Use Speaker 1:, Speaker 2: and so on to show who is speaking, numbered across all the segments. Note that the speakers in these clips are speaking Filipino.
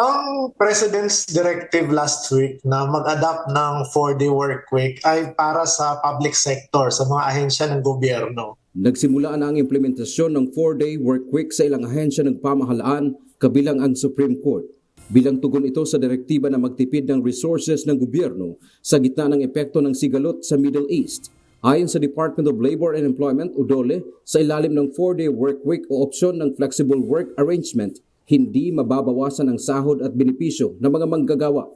Speaker 1: Ang President's Directive last week na mag-adapt ng 4-day work week ay para sa public sector, sa mga ahensya ng gobyerno.
Speaker 2: Nagsimula na ang implementasyon ng 4-day work week sa ilang ahensya ng pamahalaan, kabilang ang Supreme Court. Bilang tugon ito sa direktiba na magtipid ng resources ng gobyerno sa gitna ng epekto ng sigalot sa Middle East. Ayon sa Department of Labor and Employment o DOLE, sa ilalim ng 4-day work week o opsyon ng flexible work arrangement, hindi mababawasan ang sahod at benepisyo ng mga manggagawa.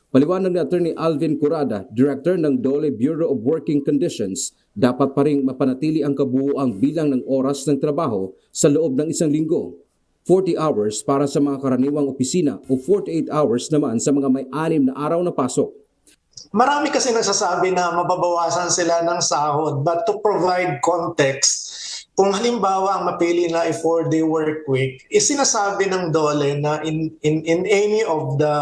Speaker 2: Paliwanag ni Attorney Alvin Curada, Director ng DOLE Bureau of Working Conditions, dapat pa ring mapanatili ang kabuuang bilang ng oras ng trabaho sa loob ng isang linggo. 40 hours para sa mga karaniwang opisina o 48 hours naman sa mga may 6 na araw na pasok.
Speaker 1: Marami kasi nagsasabi na mababawasan sila ng sahod, but to provide context, kung halimbawa ang mapili na ay 4-day work week, sinasabi ng DOLE na in any of the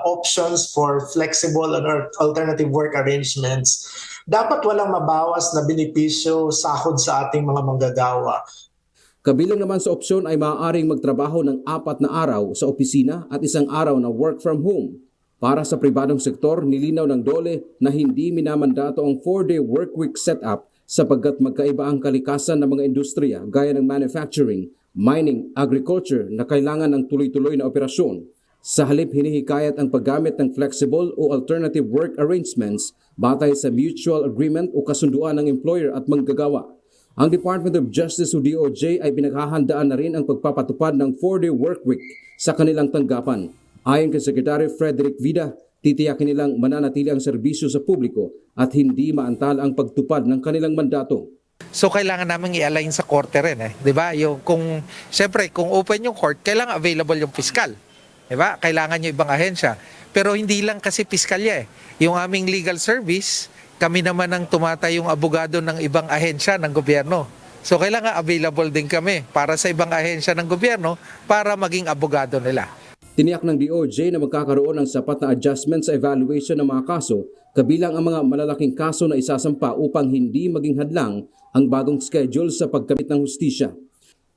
Speaker 1: options for flexible or alternative work arrangements, dapat walang mabawas na benepisyo sahod sa ating mga manggagawa.
Speaker 2: Kabilang naman sa opsyon ay maaaring magtrabaho ng 4 na araw sa opisina at 1 araw na work from home. Para sa pribadong sektor, nilinaw ng DOLE na hindi minamandato ang 4-day workweek setup sapagkat magkaiba ang kalikasan ng mga industriya gaya ng manufacturing, mining, agriculture na kailangan ng tuloy-tuloy na operasyon. Sa halip, hinihikayat ang paggamit ng flexible o alternative work arrangements batay sa mutual agreement o kasunduan ng employer at manggagawa. Ang Department of Justice o DOJ ay pinaghahandaan na rin ang pagpapatupad ng 4-day workweek sa kanilang tanggapan. Ayon kay Secretary Frederick Vida, titiyakin nilang mananatili ang serbisyo sa publiko at hindi maantala ang pagtupad ng kanilang mandato.
Speaker 3: So kailangan naming i-align sa korte rin, 'di ba? Siyempre, kung open yung court, kailangan available yung piskal. 'Di ba? Kailangan yung ibang ahensya. Pero hindi lang kasi piskalya eh. Yung aming legal service, kami naman ang tumatay yung abogado ng ibang ahensya ng gobyerno. So kailangan available din kami para sa ibang ahensya ng gobyerno para maging abogado nila.
Speaker 2: Tiniyak ng DOJ na magkakaroon ng sapat na adjustment sa evaluation ng mga kaso, kabilang ang mga malalaking kaso na isasampa upang hindi maging hadlang ang bagong schedule sa pagkamit ng hustisya.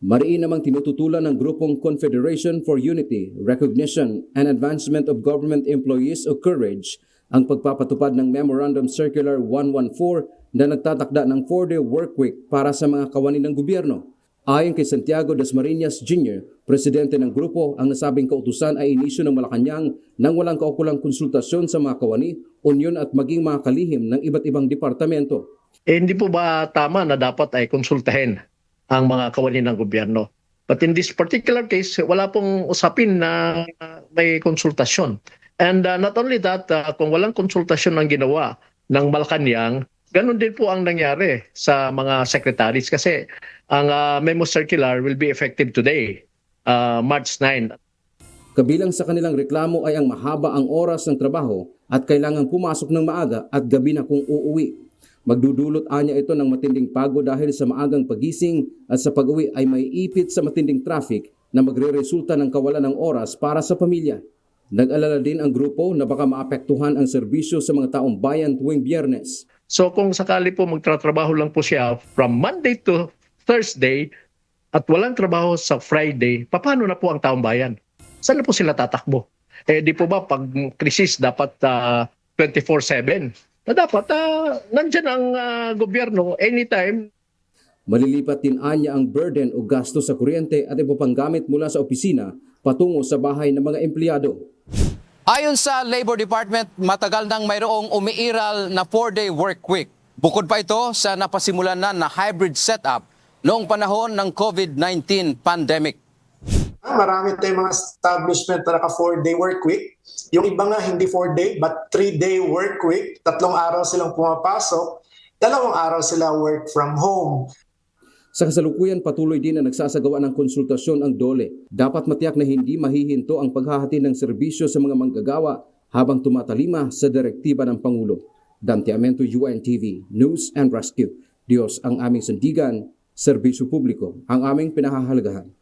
Speaker 2: Mariin namang tinututulan ng grupong Confederation for Unity, Recognition, and Advancement of Government Employees o COURAGE ang pagpapatupad ng Memorandum Circular 114 na nagtatakda ng 4-day workweek para sa mga kawani ng gobyerno. Ayon kay Santiago Dasmariñas Jr., presidente ng grupo, ang nasabing kautusan ay inisyu ng Malacanang nang walang kaukulang konsultasyon sa mga kawani, union at maging mga kalihim ng iba't ibang departamento.
Speaker 4: Hindi po ba tama na dapat ay konsultahin ang mga kawani ng gobyerno? But in this particular case, wala pong usapin na may konsultasyon. And not only that, kung walang konsultasyon ang ginawa ng Malacanang, ganun din po ang nangyari sa mga secretaries kasi ang memo circular will be effective today, March 9.
Speaker 2: Kabilang sa kanilang reklamo ay ang mahaba ang oras ng trabaho at kailangang pumasok ng maaga at gabi na kung uuwi. Magdudulot anya ito ng matinding pagod dahil sa maagang pagising at sa pag-uwi ay may ipit sa matinding traffic na magre-resulta ng kawalan ng oras para sa pamilya. Nag-alala din ang grupo na baka maapektuhan ang serbisyo sa mga taong bayan tuwing Biyernes.
Speaker 4: So kung sakali po magtatrabaho lang po siya from Monday to Thursday at walang trabaho sa Friday, paano na po ang taong bayan? Saan na po sila tatakbo? Di po ba pag krisis dapat 24/7? Na dapat nandyan ang gobyerno anytime.
Speaker 2: Malilipat din anya ang burden o gasto sa kuryente at iba pang gamit mula sa opisina patungo sa bahay ng mga empleyado.
Speaker 5: Ayon sa Labor Department, matagal nang mayroong umiiral na 4-day work week. Bukod pa ito sa napasimulan na hybrid setup noong panahon ng COVID-19 pandemic.
Speaker 1: Marami tayong mga establishment na naka 4-day work week. Yung iba nga hindi 4-day but 3-day work week. 3 araw silang pumapasok, 2 araw sila work from home.
Speaker 2: Sa kasalukuyan, patuloy din na nagsasagawa ng konsultasyon ang DOLE. Dapat matiyak na hindi mahihinto ang paghahati ng serbisyo sa mga manggagawa habang tumatalima sa direktiba ng Pangulo. Dante Amento, UNTV, News and Rescue. Diyos ang aming sandigan, serbisyo publiko ang aming pinahahalagahan.